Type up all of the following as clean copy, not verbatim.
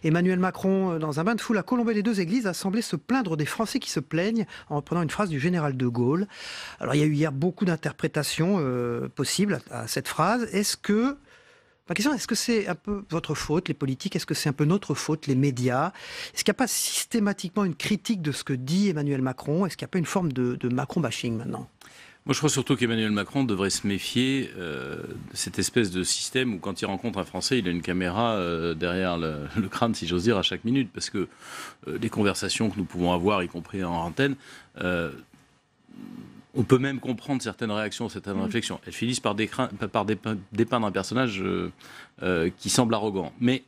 Emmanuel Macron, dans un bain de foule à Colombey-les-Deux-Églises, a semblé se plaindre des Français qui se plaignent en reprenant une phrase du général de Gaulle. Alors il y a eu hier beaucoup d'interprétations possibles à cette phrase. Ma question, est-ce que c'est un peu votre faute, les politiques? Est-ce que c'est un peu notre faute, les médias? Est-ce qu'il n'y a pas systématiquement une critique de ce que dit Emmanuel Macron? Est-ce qu'il n'y a pas une forme de Macron-bashing maintenant? Moi, je crois surtout qu'Emmanuel Macron devrait se méfier de cette espèce de système où, quand il rencontre un Français, il a une caméra derrière le crâne, si j'ose dire, à chaque minute. Parce que les conversations que nous pouvons avoir, y compris en antenne, on peut même comprendre certaines réactions, certaines réflexions. Elles finissent par dépeindre un personnage qui semble arrogant. Mais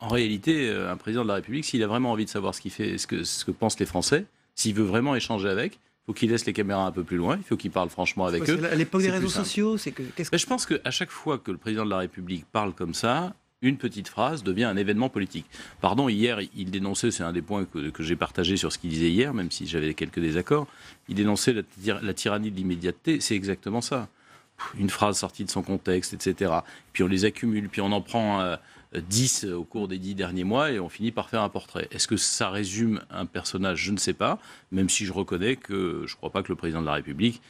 en réalité, un président de la République, s'il a vraiment envie de savoir ce qu'il fait, ce que pensent les Français, s'il veut vraiment échanger avec, il faut qu'il laisse les caméras un peu plus loin, il faut qu'il parle franchement avec eux. À l'époque des réseaux sociaux, je pense qu'à chaque fois que le président de la République parle comme ça, une petite phrase devient un événement politique. Pardon, hier, il dénonçait, c'est un des points que j'ai partagé sur ce qu'il disait hier, même si j'avais quelques désaccords, il dénonçait la tyrannie de l'immédiateté, c'est exactement ça. Une phrase sortie de son contexte, etc. Puis on les accumule, puis on en prend 10 au cours des 10 derniers mois et on finit par faire un portrait. Est-ce que ça résume un personnage? Je ne sais pas, même si je reconnais que je ne crois pas que le président de la République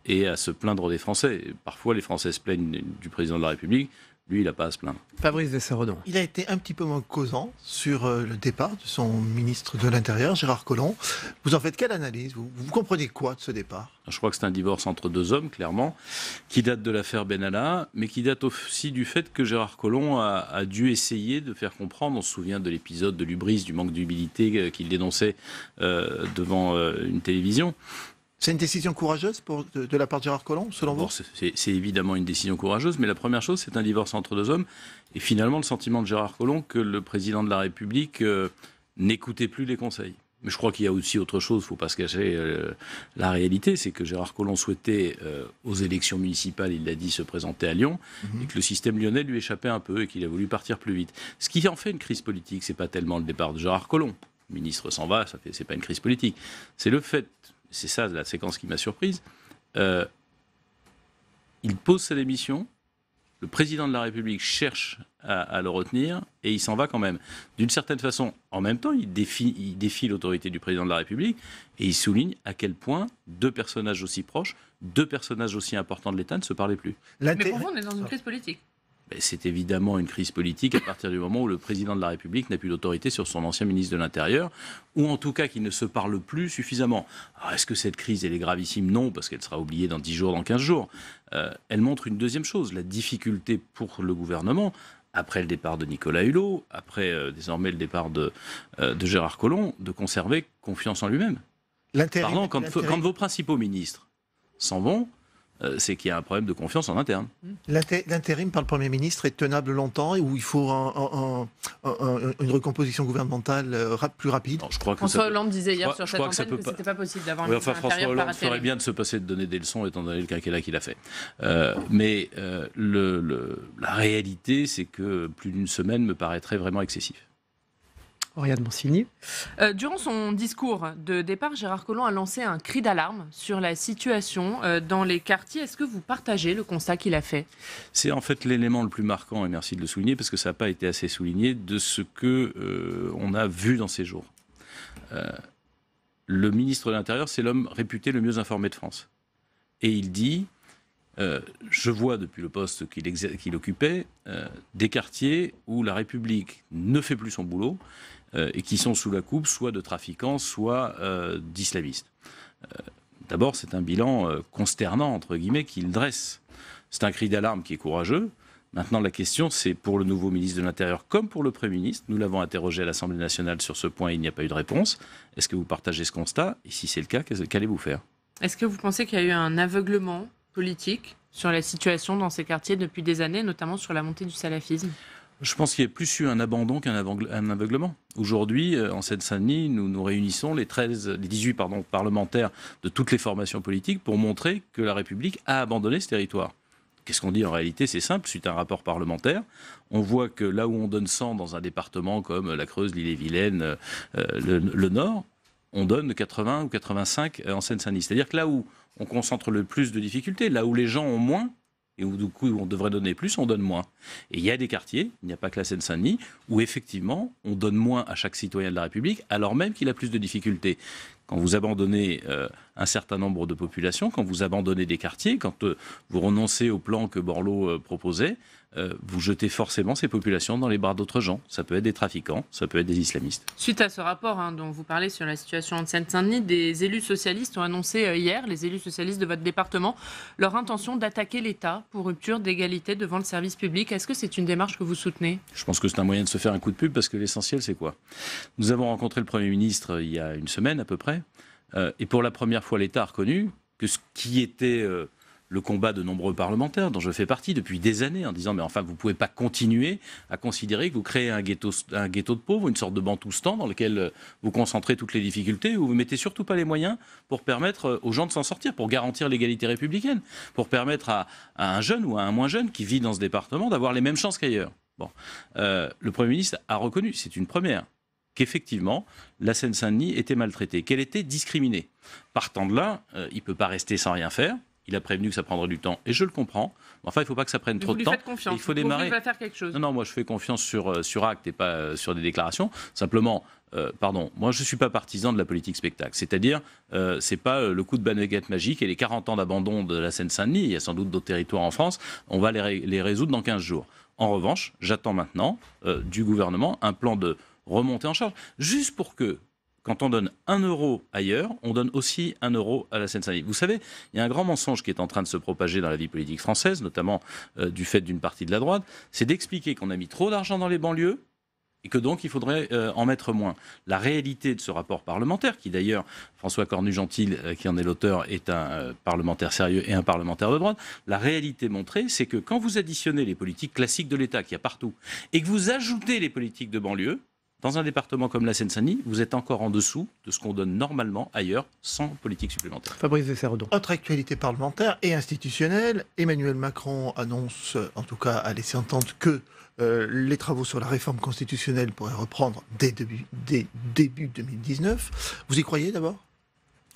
ait à se plaindre des Français. Parfois, les Français se plaignent du président de la République. Lui, il n'a pas à se plaindre. Fabrice Vesseredon. Il a été un petit peu moins causant sur le départ de son ministre de l'Intérieur, Gérard Collomb. Vous en faites quelle analyse? Vous comprenez quoi de ce départ? Je crois que c'est un divorce entre deux hommes, clairement, qui date de l'affaire Benalla, mais qui date aussi du fait que Gérard Collomb a dû essayer de faire comprendre, on se souvient de l'épisode de l'hubris, du manque d'humilité qu'il dénonçait devant une télévision. C'est une décision courageuse de la part de Gérard Collomb, selon vous? C'est évidemment une décision courageuse, mais la première chose, c'est un divorce entre deux hommes. Et finalement, le sentiment de Gérard Collomb que le président de la République n'écoutait plus les conseils. Mais je crois qu'il y a aussi autre chose, il ne faut pas se cacher la réalité, c'est que Gérard Collomb souhaitait, aux élections municipales, il l'a dit, se présenter à Lyon, et que le système lyonnais lui échappait un peu et qu'il a voulu partir plus vite. Ce qui en fait une crise politique, ce n'est pas tellement le départ de Gérard Collomb. Le ministre s'en va, ce n'est pas une crise politique. C'est le fait... C'est ça la séquence qui m'a surprise. Il pose sa démission, le président de la République cherche à le retenir et il s'en va quand même. D'une certaine façon, en même temps, il défie l'autorité du président de la République et il souligne à quel point deux personnages aussi proches, deux personnages aussi importants de l'État ne se parlaient plus. Mais pour vous, on est dans une crise politique. C'est évidemment une crise politique à partir du moment où le président de la République n'a plus d'autorité sur son ancien ministre de l'Intérieur, ou en tout cas qu'il ne se parle plus suffisamment. Alors est-ce que cette crise elle est gravissime? Non, parce qu'elle sera oubliée dans 10 jours, dans 15 jours. Elle montre une deuxième chose, la difficulté pour le gouvernement, après le départ de Nicolas Hulot, après désormais le départ de Gérard Collomb, de conserver confiance en lui-même. Pardon, quand vos principaux ministres s'en vont, c'est qu'il y a un problème de confiance en interne. L'intérim par le Premier ministre est tenable longtemps et où il faut une recomposition gouvernementale plus rapide? Non, je crois que François Hollande disait hier sur cette antenne que c'était pas possible d'avoir un ministre de l'Intérieur par intérim. François Hollande ferait bien de se passer de donner des leçons étant donné le quinquennat qu'il a fait. Mais la réalité, c'est que plus d'une semaine me paraîtrait vraiment excessif. Oriane Monsigny. Durant son discours de départ, Gérard Collomb a lancé un cri d'alarme sur la situation dans les quartiers. Est-ce que vous partagez le constat qu'il a fait? C'est en fait l'élément le plus marquant, et merci de le souligner, parce que ça n'a pas été assez souligné, de ce qu'on a vu dans ces jours. Le ministre de l'Intérieur, c'est l'homme réputé le mieux informé de France. Et il dit... je vois depuis le poste qu'il occupait des quartiers où la République ne fait plus son boulot et qui sont sous la coupe soit de trafiquants, soit d'islamistes. D'abord, c'est un bilan consternant, entre guillemets, qu'il dresse. C'est un cri d'alarme qui est courageux. Maintenant, la question, c'est pour le nouveau ministre de l'Intérieur comme pour le Premier ministre. Nous l'avons interrogé à l'Assemblée nationale sur ce point, il n'y a pas eu de réponse. Est-ce que vous partagez ce constat? Et si c'est le cas, qu'allez-vous faire? Est-ce que vous pensez qu'il y a eu un aveuglement politique sur la situation dans ces quartiers depuis des années, notamment sur la montée du salafisme? Je pense qu'il y a plus eu un abandon qu'un aveuglement. Aujourd'hui, en Seine-Saint-Denis, nous nous réunissons les 18 parlementaires de toutes les formations politiques pour montrer que la République a abandonné ce territoire. Qu'est-ce qu'on dit en réalité? C'est simple, suite à un rapport parlementaire, on voit que là où on donne 100 dans un département comme la Creuse, l'Ille-et-Vilaine, le Nord, on donne 80 ou 85 en Seine-Saint-Denis. C'est-à-dire que là où on concentre le plus de difficultés, là où les gens ont moins, et où du coup on devrait donner plus, on donne moins. Et il y a des quartiers, il n'y a pas que la Seine-Saint-Denis, où effectivement on donne moins à chaque citoyen de la République, alors même qu'il a plus de difficultés. Quand vous abandonnez un certain nombre de populations, quand vous abandonnez des quartiers, quand vous renoncez au plan que Borloo proposait, vous jetez forcément ces populations dans les bras d'autres gens. Ça peut être des trafiquants, ça peut être des islamistes. Suite à ce rapport dont vous parlez sur la situation en Seine-Saint-Denis, des élus socialistes ont annoncé hier, les élus socialistes de votre département, leur intention d'attaquer l'État pour rupture d'égalité devant le service public. Est-ce que c'est une démarche que vous soutenez ? Je pense que c'est un moyen de se faire un coup de pub parce que l'essentiel, c'est quoi ? Nous avons rencontré le Premier ministre il y a une semaine à peu près, et pour la première fois, l'État a reconnu que ce qui était le combat de nombreux parlementaires, dont je fais partie depuis des années, en disant mais enfin vous ne pouvez pas continuer à considérer que vous créez un ghetto de pauvres, une sorte de bantoustan dans lequel vous concentrez toutes les difficultés, où vous ne mettez surtout pas les moyens pour permettre aux gens de s'en sortir, pour garantir l'égalité républicaine, pour permettre à un jeune ou à un moins jeune qui vit dans ce département d'avoir les mêmes chances qu'ailleurs. Bon. Le Premier ministre a reconnu, c'est une première, qu'effectivement, la Seine-Saint-Denis était maltraitée, qu'elle était discriminée. Partant de là, il ne peut pas rester sans rien faire. Il a prévenu que ça prendrait du temps, et je le comprends. Enfin, il ne faut pas que ça prenne trop de temps. Vous lui faites confiance. Il faut démarrer. Il va faire quelque chose. Non, moi, je fais confiance sur acte et pas sur des déclarations. Simplement, moi, je ne suis pas partisan de la politique spectacle. C'est-à-dire, ce n'est pas le coup de baguette magique et les 40 ans d'abandon de la Seine-Saint-Denis, il y a sans doute d'autres territoires en France, on va les résoudre dans 15 jours. En revanche, j'attends maintenant du gouvernement un plan de remontée en charge, juste pour que, quand on donne 1 euro ailleurs, on donne aussi 1 euro à la Seine-Saint-Denis. Vous savez, il y a un grand mensonge qui est en train de se propager dans la vie politique française, notamment du fait d'une partie de la droite, c'est d'expliquer qu'on a mis trop d'argent dans les banlieues et que donc il faudrait en mettre moins. La réalité de ce rapport parlementaire, qui d'ailleurs, François Cornu-Gentil, qui en est l'auteur, est un parlementaire sérieux et un parlementaire de droite, la réalité montrée, c'est que quand vous additionnez les politiques classiques de l'État, qu'il y a partout, et que vous ajoutez les politiques de banlieue, dans un département comme la Seine-Saint-Denis, vous êtes encore en dessous de ce qu'on donne normalement ailleurs, sans politique supplémentaire. Fabrice Vesseredon. Autre actualité parlementaire et institutionnelle, Emmanuel Macron annonce, en tout cas a laissé entendre que les travaux sur la réforme constitutionnelle pourraient reprendre dès début 2019. Vous y croyez d'abord ?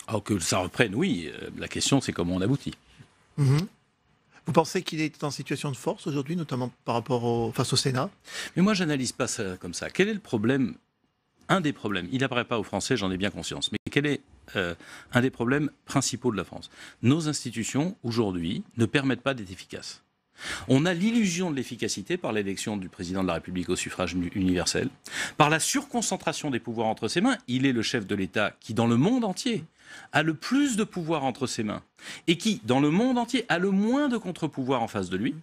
Alors que ça reprenne, oui. La question, c'est comment on aboutit. Vous pensez qu'il est en situation de force aujourd'hui, notamment par rapport face au Sénat ? Mais moi, j'analyse pas ça comme ça. Quel est le problème ? Un des problèmes, il n'apparaît pas aux Français, j'en ai bien conscience, mais quel est un des problèmes principaux de la France ? Nos institutions, aujourd'hui, ne permettent pas d'être efficaces. On a l'illusion de l'efficacité par l'élection du président de la République au suffrage universel, par la surconcentration des pouvoirs entre ses mains. Il est le chef de l'État qui, dans le monde entier, a le plus de pouvoir entre ses mains et qui, dans le monde entier, a le moins de contre-pouvoir en face de lui.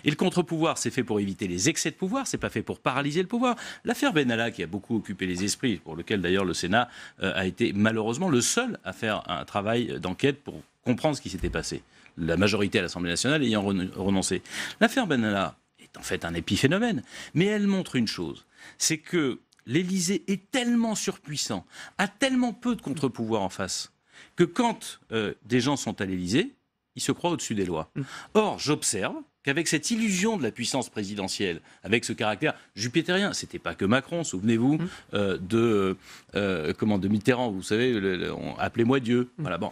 Et le contre-pouvoir, c'est fait pour éviter les excès de pouvoir, c'est pas fait pour paralyser le pouvoir. L'affaire Benalla, qui a beaucoup occupé les esprits, pour lequel d'ailleurs le Sénat a été malheureusement le seul à faire un travail d'enquête pour comprendre ce qui s'était passé. La majorité à l'Assemblée nationale ayant renoncé. L'affaire Benalla est en fait un épiphénomène, mais elle montre une chose, c'est que l'Élysée est tellement surpuissant, a tellement peu de contre-pouvoir en face, que quand des gens sont à l'Élysée, ils se croient au-dessus des lois. Or, j'observe qu'avec cette illusion de la puissance présidentielle, avec ce caractère jupitérien, c'était pas que Macron, souvenez-vous de Mitterrand, vous savez, appelez-moi Dieu. Voilà, bon,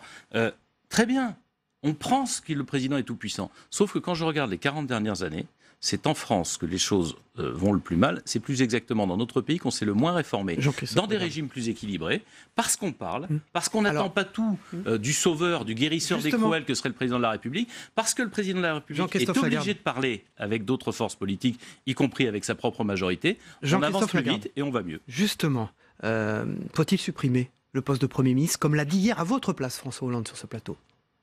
très bien, on pense que le président est tout puissant. Sauf que quand je regarde les 40 dernières années, c'est en France que les choses vont le plus mal. C'est plus exactement dans notre pays qu'on s'est le moins réformé. Dans des régimes plus équilibrés, parce qu'on parle, parce qu'on n'attend pas tout du sauveur, du guérisseur des cruels que serait le président de la République, parce que le président de la République est obligé de parler avec d'autres forces politiques, y compris avec sa propre majorité. On avance plus vite et on va mieux. Justement, faut-il supprimer le poste de Premier ministre, comme l'a dit hier à votre place François Hollande sur ce plateau ?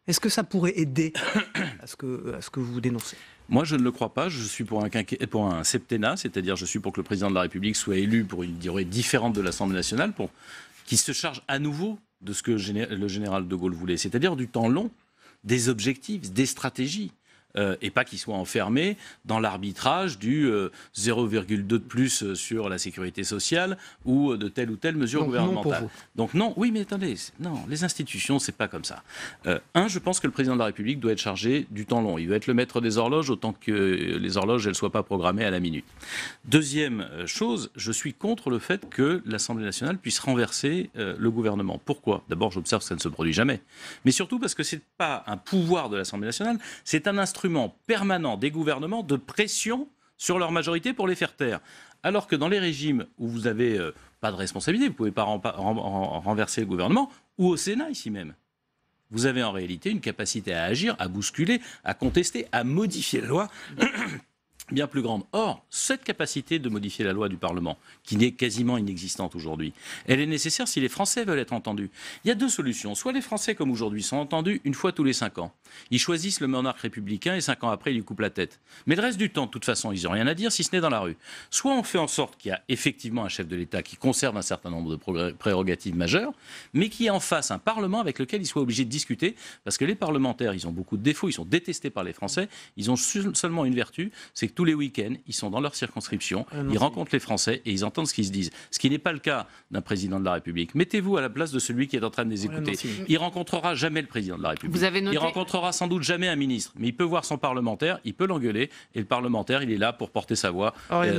Est-ce que ça pourrait aider à ce que vous dénoncez ? Moi, je ne le crois pas. Je suis pour un septennat, c'est-à-dire je suis pour que le président de la République soit élu pour une durée différente de l'Assemblée nationale, pour qu'il se charge à nouveau de ce que le général de Gaulle voulait, c'est-à-dire du temps long, des objectifs, des stratégies. Et pas qu'il soit enfermé dans l'arbitrage du 0,2 de plus sur la sécurité sociale ou de telle ou telle mesure gouvernementale. Donc non, oui, mais attendez, non, les institutions, c'est pas comme ça. Je pense que le président de la République doit être chargé du temps long. Il doit être le maître des horloges autant que les horloges, elles ne soient pas programmées à la minute. Deuxième chose, je suis contre le fait que l'Assemblée nationale puisse renverser le gouvernement. Pourquoi ? D'abord, j'observe que ça ne se produit jamais. Mais surtout parce que ce n'est pas un pouvoir de l'Assemblée nationale, c'est un instrument instrument permanent des gouvernements de pression sur leur majorité pour les faire taire. Alors que dans les régimes où vous n'avez pas de responsabilité, vous ne pouvez pas renverser le gouvernement, ou au Sénat ici même, vous avez en réalité une capacité à agir, à bousculer, à contester, à modifier la loi bien plus grande. Or, cette capacité de modifier la loi du Parlement, qui n'est quasiment inexistante aujourd'hui, elle est nécessaire si les Français veulent être entendus. Il y a deux solutions. Soit les Français, comme aujourd'hui, sont entendus une fois tous les 5 ans. Ils choisissent le monarque républicain et 5 ans après, ils lui coupent la tête. Mais le reste du temps, de toute façon, ils n'ont rien à dire, si ce n'est dans la rue. Soit on fait en sorte qu'il y a effectivement un chef de l'État qui conserve un certain nombre de prérogatives majeures, mais qui est en face un Parlement avec lequel il soit obligé de discuter, parce que les parlementaires, ils ont beaucoup de défauts, ils sont détestés par les Français, ils ont seulement une vertu, c'est que tous les week-ends, ils sont dans leur circonscription, ils rencontrent les Français et ils entendent ce qu'ils se disent. Ce qui n'est pas le cas d'un président de la République. Mettez-vous à la place de celui qui est en train de les écouter. Il rencontrera jamais le président de la République. Il rencontrera sans doute jamais un ministre, mais il peut voir son parlementaire, il peut l'engueuler, et le parlementaire, il est là pour porter sa voix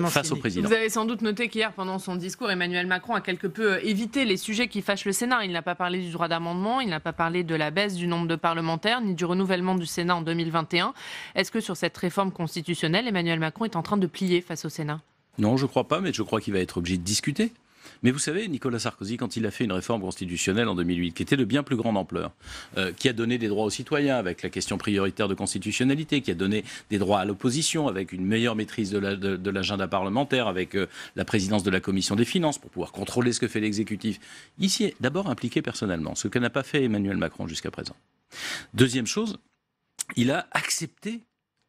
face au président. Vous avez sans doute noté qu'hier, pendant son discours, Emmanuel Macron a quelque peu évité les sujets qui fâchent le Sénat. Il n'a pas parlé du droit d'amendement, il n'a pas parlé de la baisse du nombre de parlementaires, ni du renouvellement du Sénat en 2021. Est-ce que sur cette réforme constitutionnelle, Emmanuel Macron est en train de plier face au Sénat? Non, je ne crois pas, mais je crois qu'il va être obligé de discuter. Mais vous savez, Nicolas Sarkozy, quand il a fait une réforme constitutionnelle en 2008, qui était de bien plus grande ampleur, qui a donné des droits aux citoyens avec la question prioritaire de constitutionnalité, qui a donné des droits à l'opposition avec une meilleure maîtrise de l'agenda parlementaire, avec la présidence de la Commission des finances pour pouvoir contrôler ce que fait l'exécutif. Il s'y est d'abord impliqué personnellement, ce que n'a pas fait Emmanuel Macron jusqu'à présent. Deuxième chose, il a accepté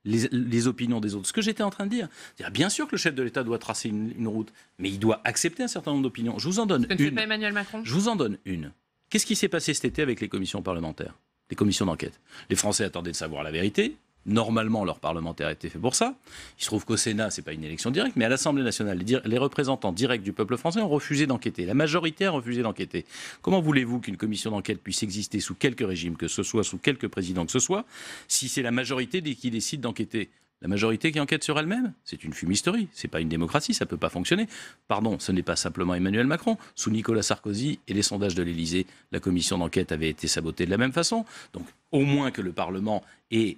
les opinions des autres. Ce que j'étais en train de dire, bien sûr que le chef de l'État doit tracer une route, mais il doit accepter un certain nombre d'opinions. Je vous en donne une. Ce que ne fait pas Emmanuel Macron. Je vous en donne une. Qu'est-ce qui s'est passé cet été avec les commissions parlementaires, les commissions d'enquête? Les Français attendaient de savoir la vérité. Normalement, leur parlementaire était fait pour ça. Il se trouve qu'au Sénat, ce n'est pas une élection directe, mais à l'Assemblée nationale, les représentants directs du peuple français ont refusé d'enquêter. La majorité a refusé d'enquêter. Comment voulez-vous qu'une commission d'enquête puisse exister sous quelque régime que ce soit, sous quelque président que ce soit, si c'est la majorité qui décide d'enquêter? La majorité qui enquête sur elle-même, c'est une fumisterie. Ce n'est pas une démocratie, ça ne peut pas fonctionner. Pardon, ce n'est pas simplement Emmanuel Macron. Sous Nicolas Sarkozy et les sondages de l'Élysée, la commission d'enquête avait été sabotée de la même façon. Donc, au moins que le Parlement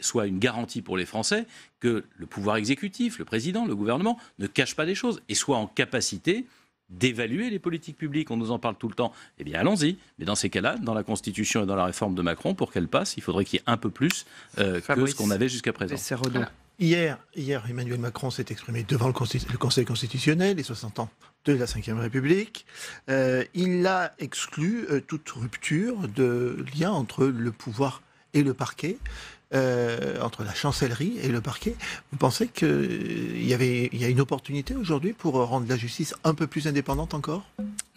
soit une garantie pour les Français que le pouvoir exécutif, le président, le gouvernement, ne cache pas des choses et soit en capacité d'évaluer les politiques publiques. On nous en parle tout le temps. Eh bien, allons-y. Mais dans ces cas-là, dans la Constitution et dans la réforme de Macron, pour qu'elle passe, il faudrait qu'il y ait un peu plus que ce qu'on avait jusqu'à présent. Hier, Emmanuel Macron s'est exprimé devant le Conseil constitutionnel, les 60 ans de la Ve République. Il a exclu toute rupture de lien entre le pouvoir et le parquet, entre la chancellerie et le parquet. Vous pensez qu'il y a une opportunité aujourd'hui pour rendre la justice un peu plus indépendante encore?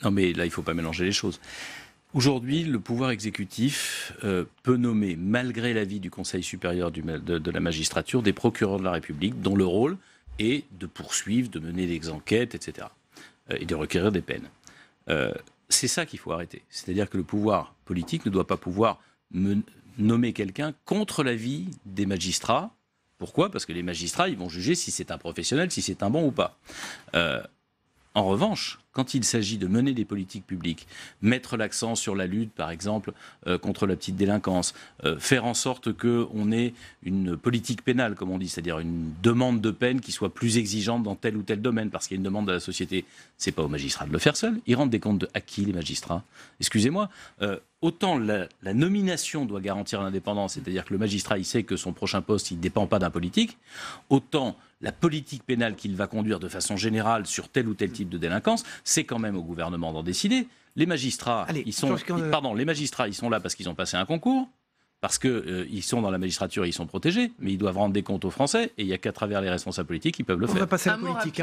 Non, mais là, il ne faut pas mélanger les choses. Aujourd'hui, le pouvoir exécutif peut nommer, malgré l'avis du Conseil supérieur de la magistrature, des procureurs de la République dont le rôle est de poursuivre, de mener des enquêtes, etc. Et de requérir des peines. C'est ça qu'il faut arrêter. C'est-à-dire que le pouvoir politique ne doit pas pouvoir nommer quelqu'un contre l'avis des magistrats. Pourquoi? Parce que les magistrats, ils vont juger si c'est un professionnel, si c'est un bon ou pas. En revanche, quand il s'agit de mener des politiques publiques, mettre l'accent sur la lutte, par exemple, contre la petite délinquance, faire en sorte qu'on ait une politique pénale, comme on dit, c'est-à-dire une demande de peine qui soit plus exigeante dans tel ou tel domaine, parce qu'il y a une demande de la société, c'est pas aux magistrats de le faire seuls. Ils rendent des comptes à qui, les magistrats? Excusez-moi, autant la nomination doit garantir l'indépendance, c'est-à-dire que le magistrat, il sait que son prochain poste, il ne dépend pas d'un politique, autant la politique pénale qu'il va conduire de façon générale sur tel ou tel type de délinquance, c'est quand même au gouvernement d'en décider. Les magistrats, ils sont là parce qu'ils ont passé un concours, parce qu'ils sont dans la magistrature et ils sont protégés, mais ils doivent rendre des comptes aux Français, et il n'y a qu'à travers les responsables politiques qu'ils peuvent le faire. On va passer à la politique.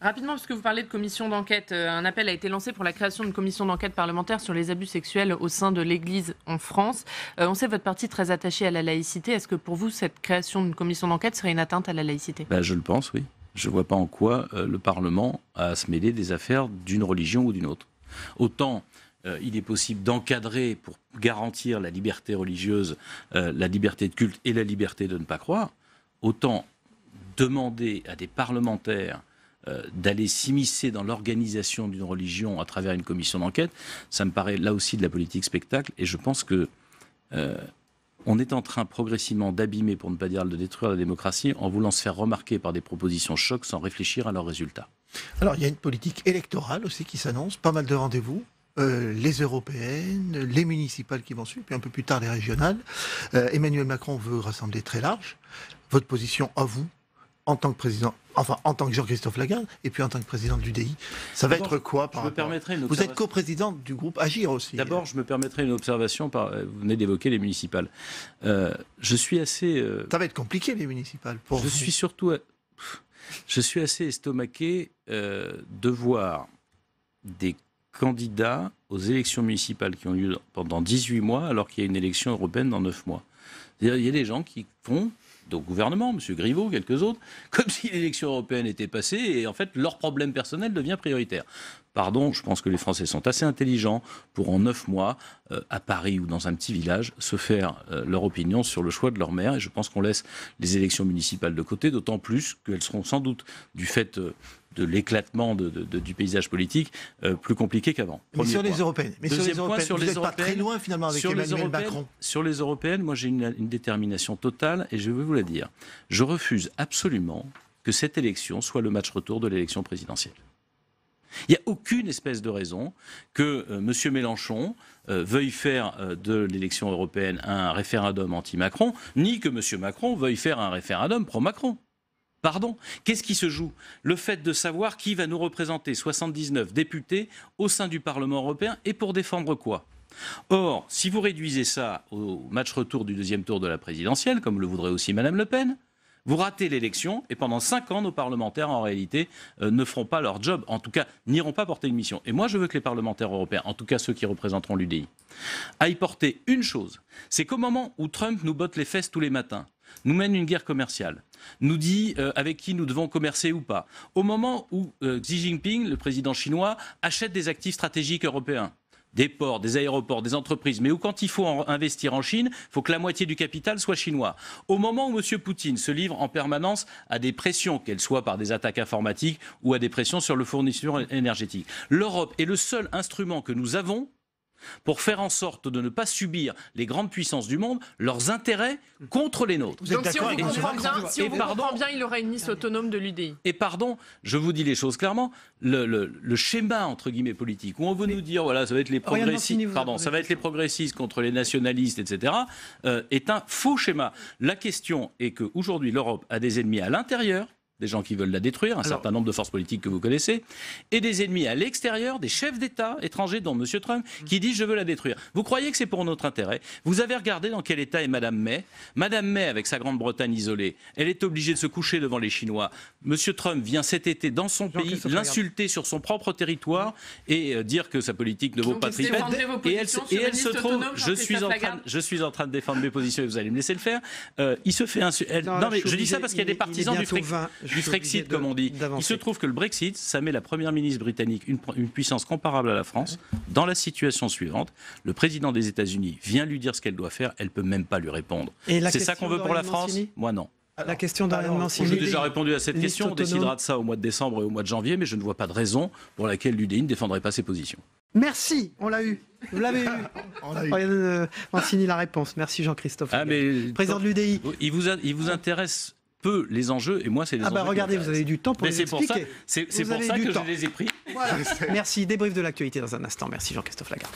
Rapidement, parce que vous parlez de commission d'enquête, un appel a été lancé pour la création d'une commission d'enquête parlementaire sur les abus sexuels au sein de l'Église en France. On sait votre parti très attaché à la laïcité. Est-ce que pour vous, cette création d'une commission d'enquête serait une atteinte à la laïcité? Je le pense, oui. Je ne vois pas en quoi le Parlement a à se mêler des affaires d'une religion ou d'une autre. Autant il est possible d'encadrer pour garantir la liberté religieuse, la liberté de culte et la liberté de ne pas croire, autant demander à des parlementaires d'aller s'immiscer dans l'organisation d'une religion à travers une commission d'enquête, ça me paraît là aussi de la politique spectacle, et je pense que on est en train progressivement d'abîmer, pour ne pas dire de détruire la démocratie, en voulant se faire remarquer par des propositions chocs sans réfléchir à leurs résultats. Alors, il y a une politique électorale aussi qui s'annonce, pas mal de rendez-vous. Les européennes, les municipales qui vont suivre, puis un peu plus tard les régionales. Emmanuel Macron veut rassembler très large. Votre position à vous, en tant que président, enfin en tant que Jean-Christophe Lagarde, et puis en tant que président de l'UDI, ça va être quoi par rapport... Vous êtes co-président du groupe Agir aussi. D'abord, je me permettrai une observation, vous venez d'évoquer les municipales. Je suis assez... Ça va être compliqué les municipales. Je suis assez estomaqué de voir des candidats aux élections municipales qui ont lieu pendant 18 mois, alors qu'il y a une élection européenne dans 9 mois. C'est-à-dire, il y a des gens qui font, au gouvernement, M. Griveaux, quelques autres, comme si l'élection européenne était passée et en fait leur problème personnel devient prioritaire. Pardon, je pense que les Français sont assez intelligents pour en 9 mois, à Paris ou dans un petit village, se faire leur opinion sur le choix de leur maire. Et je pense qu'on laisse les élections municipales de côté, d'autant plus qu'elles seront sans doute, du fait de l'éclatement du paysage politique, plus compliquées qu'avant. Mais sur les européennes, vous n'êtes pas très loin finalement avec Emmanuel Macron. Sur les européennes, moi j'ai une détermination totale et je vais vous la dire. Je refuse absolument que cette élection soit le match retour de l'élection présidentielle. Il n'y a aucune espèce de raison que M. Mélenchon veuille faire de l'élection européenne un référendum anti-Macron, ni que M. Macron veuille faire un référendum pro-Macron. Pardon, qu'est-ce qui se joue? Le fait de savoir qui va nous représenter 79 députés au sein du Parlement européen et pour défendre quoi? Or, si vous réduisez ça au match retour du deuxième tour de la présidentielle, comme le voudrait aussi Mme Le Pen, vous ratez l'élection et pendant 5 ans, nos parlementaires, en réalité, ne feront pas leur job, en tout cas, n'iront pas porter une mission. Et moi, je veux que les parlementaires européens, en tout cas ceux qui représenteront l'UDI, aillent porter une chose. C'est qu'au moment où Trump nous botte les fesses tous les matins, nous mène une guerre commerciale, nous dit avec qui nous devons commercer ou pas, au moment où Xi Jinping, le président chinois, achète des actifs stratégiques européens, des ports, des aéroports, des entreprises, mais où quand il faut investir en Chine, il faut que la moitié du capital soit chinois. Au moment où M. Poutine se livre en permanence à des pressions, qu'elles soient par des attaques informatiques ou à des pressions sur le fournisseur énergétique, l'Europe est le seul instrument que nous avons pour faire en sorte de ne pas subir les grandes puissances du monde, leurs intérêts contre les nôtres. Donc si on vous comprend bien, il aura une liste autonome de l'UDI. Et pardon, je vous dis les choses clairement, le schéma entre guillemets politique, où on veut nous dire voilà, ça va être les progressistes, ça va être les progressistes contre les nationalistes, etc., est un faux schéma. La question est qu'aujourd'hui l'Europe a des ennemis à l'intérieur, des gens qui veulent la détruire, un certain nombre de forces politiques que vous connaissez, et des ennemis à l'extérieur, des chefs d'État étrangers, dont M. Trump, qui disent « je veux la détruire ». Vous croyez que c'est pour notre intérêt? Vous avez regardé dans quel état est Mme May. Mme May, avec sa Grande-Bretagne isolée, elle est obligée de se coucher devant les Chinois. M. Trump vient cet été dans son pays l'insulter sur son propre territoire et dire que sa politique ne vaut pas tripette. Et elle se trouve... Je suis en train de défendre mes positions et vous allez me laisser le faire. Il se fait insulter. Non, mais je dis ça parce qu'il y a des partisans du Frexit, comme on dit. Il se trouve que le Brexit, ça met la première ministre britannique, une puissance comparable à la France, dans la situation suivante. Le président des États-Unis vient lui dire ce qu'elle doit faire, elle ne peut même pas lui répondre. C'est ça qu'on veut pour la France? Moi, non. La question d'Ariane Mancini. J'ai déjà répondu à cette question. On décidera de ça au mois de décembre et au mois de janvier, mais je ne vois pas de raison pour laquelle l'UDI ne défendrait pas ses positions. Merci, on l'a eu. Vous l'avez eu. Ariane Mancini, la réponse. Merci Jean-Christophe. Président de l'UDI. Il vous intéresse peu les enjeux, et moi c'est les enjeux. Regardez, vous avez du temps pour les expliquer. C'est pour ça que je les ai pris. Voilà. Merci, débrief de l'actualité dans un instant. Merci Jean-Christophe Lagarde.